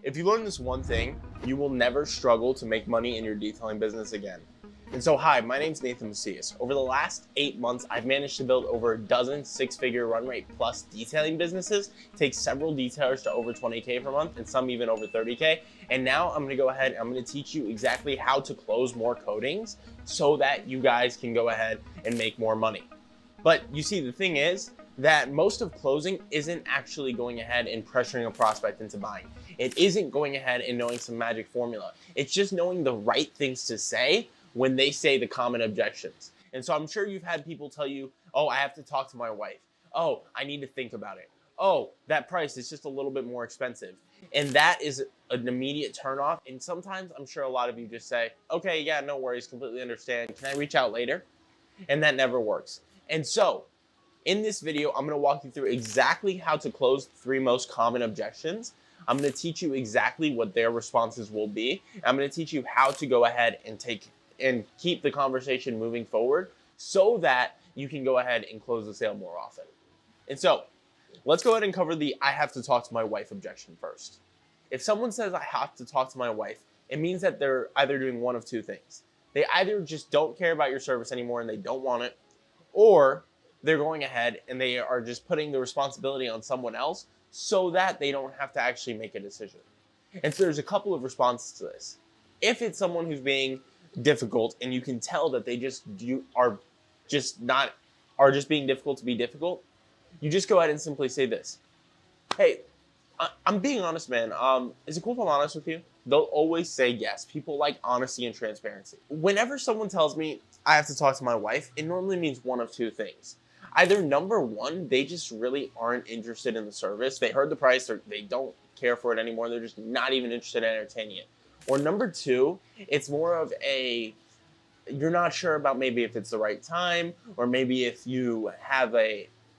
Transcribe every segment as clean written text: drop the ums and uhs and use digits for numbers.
If you learn this one thing, you will never struggle to make money in your detailing business again. And so, hi, my name's Nathan Macias. Over the last 8 months, I've managed to build over a dozen six-figure run rate plus detailing businesses, take several detailers to over 20K per month, and some even over 30K. And now I'm gonna go ahead and I'm gonna teach you exactly how to close more coatings so that you guys can go ahead and make more money. But you see, the thing is that most of closing isn't actually going ahead and pressuring a prospect into buying. It isn't going ahead and knowing some magic formula. It's just knowing the right things to say when they say the common objections. And so I'm sure you've had people tell you, oh, I have to talk to my wife. Oh, I need to think about it. Oh, that price is just a little bit more expensive. And that is an immediate turnoff. And sometimes I'm sure a lot of you just say, okay, yeah, no worries, completely understand. Can I reach out later? And that never works. And so in this video, I'm going to walk you through exactly how to close the 3 most common objections. I'm going to teach you exactly what their responses will be. I'm going to teach you how to go ahead and keep the conversation moving forward so that you can go ahead and close the sale more often. And so let's go ahead and cover the I have to talk to my wife objection first. If someone says I have to talk to my wife, it means that they're either doing one of 2 things. They either just don't care about your service anymore and they don't want it, or they're going ahead and they are just putting the responsibility on someone else so that they don't have to actually make a decision. And so there's a couple of responses to this. If it's someone who's being difficult and you can tell that they are just being difficult to be difficult, you just go ahead and simply say this. Hey, I'm being honest, man. Is it cool if I'm honest with you? They'll always say yes. People like honesty and transparency. Whenever someone tells me I have to talk to my wife, it normally means one of 2 things. Either number one, they just really aren't interested in the service. They heard the price, or they don't care for it anymore. They're just not even interested in entertaining it. Or number 2, it's more of a you're not sure about maybe if it's the right time, or maybe if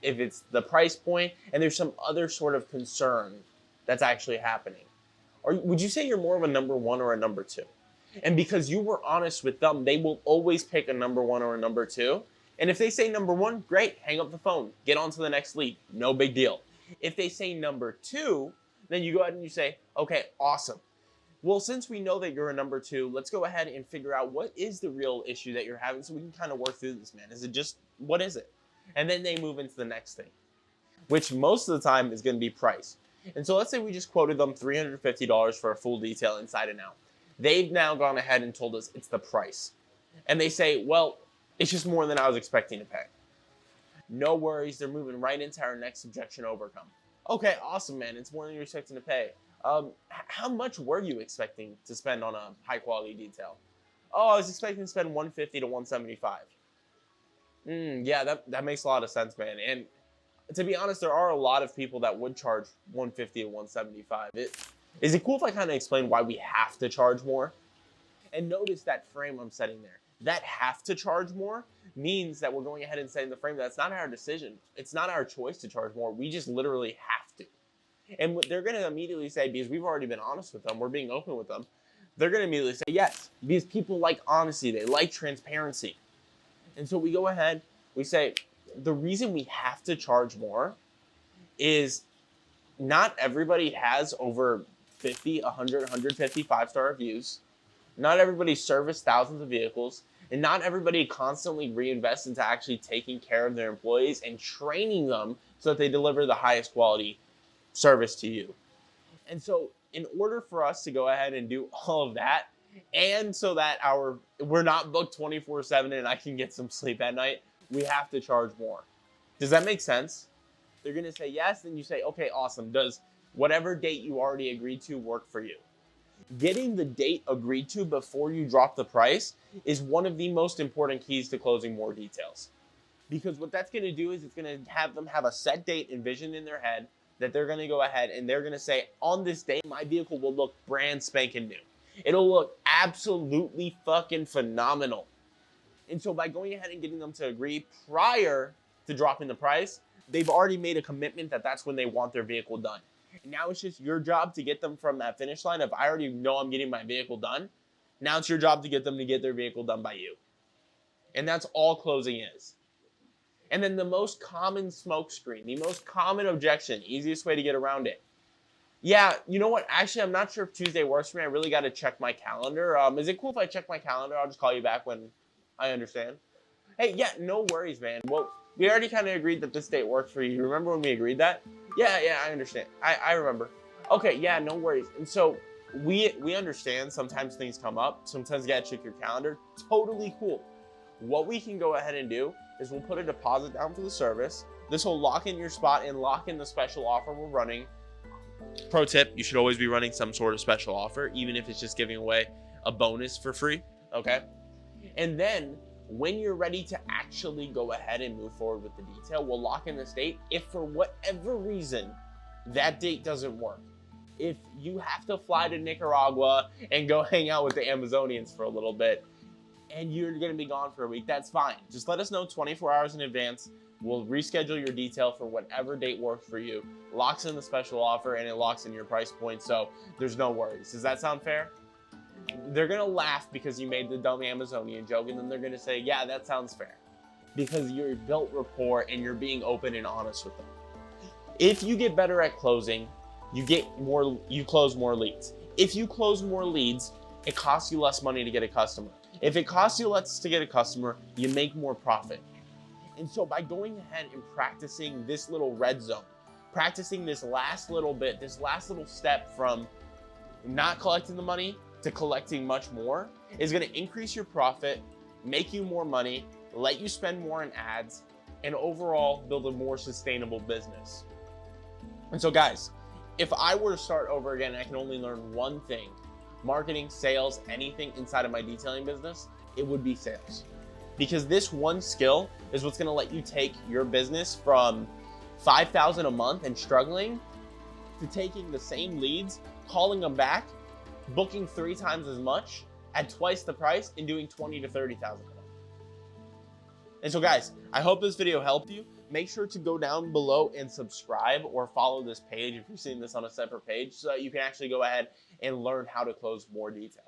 it's the price point, and there's some other sort of concern that's actually happening. Or would you say you're more of a number 1 or a number 2? And because you were honest with them, they will always pick a number 1 or a number 2. And if they say number 1, great, hang up the phone, get on to the next lead, no big deal. If they say number 2, then you go ahead and you say, okay, awesome. Well, since we know that you're a number 2, let's go ahead and figure out what is the real issue that you're having so we can kind of work through this, man. What is it? And then they move into the next thing, which most of the time is going to be price. And so let's say we just quoted them $350 for a full detail inside and out. They've now gone ahead and told us it's the price. And they say, well, it's just more than I was expecting to pay. No worries, they're moving right into our next objection overcome. Okay, awesome, man. It's more than you're expecting to pay. How much were you expecting to spend on a high quality detail? Oh, I was expecting to spend $150 to $175. Yeah, that makes a lot of sense, man. And to be honest, there are a lot of people that would charge $150 to $175. Is it cool if I kind of explain why we have to charge more? And notice that frame I'm setting there. That have to charge more means that we're going ahead and setting the frame that's not our decision. It's not our choice to charge more. We just literally have to. And what they're going to immediately say, because we've already been honest with them, we're being open with them, they're going to immediately say yes, because people like honesty, they like transparency. And so we go ahead, we say, the reason we have to charge more is not everybody has over 50, 100, 150 5-star reviews. Not everybody serviced thousands of vehicles, and not everybody constantly reinvests into actually taking care of their employees and training them so that they deliver the highest quality service to you. And so in order for us to go ahead and do all of that, and so that we're not booked 24/7 and I can get some sleep at night, we have to charge more. Does that make sense? They're going to say yes, then you say, okay, awesome. Does whatever date you already agreed to work for you? Getting the date agreed to before you drop the price is one of the most important keys to closing more details. Because what that's going to do is it's going to have them have a set date envisioned in their head that they're going to go ahead and they're going to say, on this day, my vehicle will look brand spanking new. It'll look absolutely fucking phenomenal. And so by going ahead and getting them to agree prior to dropping the price, they've already made a commitment that that's when they want their vehicle done. And now it's just your job to get them from that finish line of I already know I'm getting my vehicle done. Now it's your job to get them to get their vehicle done by you. And that's all closing is. And then the most common smokescreen, the most common objection, easiest way to get around it. Yeah, you know what? Actually, I'm not sure if Tuesday works for me. I really got to check my calendar. Is it cool if I check my calendar? I'll just call you back when I understand. Hey, yeah, no worries, man. Well, we already kind of agreed that this date works for you. You remember when we agreed that? Yeah, I understand. I remember. Okay, yeah, no worries. And so we understand sometimes things come up. Sometimes you gotta check your calendar. Totally cool. What we can go ahead and do is we'll put a deposit down for the service. This will lock in your spot and lock in the special offer we're running. Pro tip, you should always be running some sort of special offer, even if it's just giving away a bonus for free. Okay. And then when you're ready to actually go ahead and move forward with the detail, we'll lock in this date. If for whatever reason that date doesn't work, if you have to fly to Nicaragua and go hang out with the Amazonians for a little bit and you're going to be gone for a week, that's fine. Just let us know 24 hours in advance. We'll reschedule your detail for whatever date works for you. Locks in the special offer and it locks in your price point, so there's no worries. Does that sound fair? They're gonna laugh because you made the dumb Amazonian joke, and then they're gonna say, yeah, that sounds fair. Because you're built rapport and you're being open and honest with them. If you get better at closing, you close more leads. If you close more leads, it costs you less money to get a customer. If it costs you less to get a customer, you make more profit. And so by going ahead and practicing this little red zone, practicing this last little bit, this last little step from not collecting the money to collecting much more, is going to increase your profit, make you more money, let you spend more in ads, and overall build a more sustainable business. And so guys, if I were to start over again and I can only learn one thing, marketing, sales, anything inside of my detailing business, it would be sales. Because this one skill is what's going to let you take your business from $5,000 a month and struggling to taking the same leads, calling them back, booking 3 times as much at twice the price, and doing $20,000 to $30,000 a month. And so guys, I hope this video helped you. Make sure to go down below and subscribe or follow this page if you're seeing this on a separate page so that you can actually go ahead and learn how to close more details.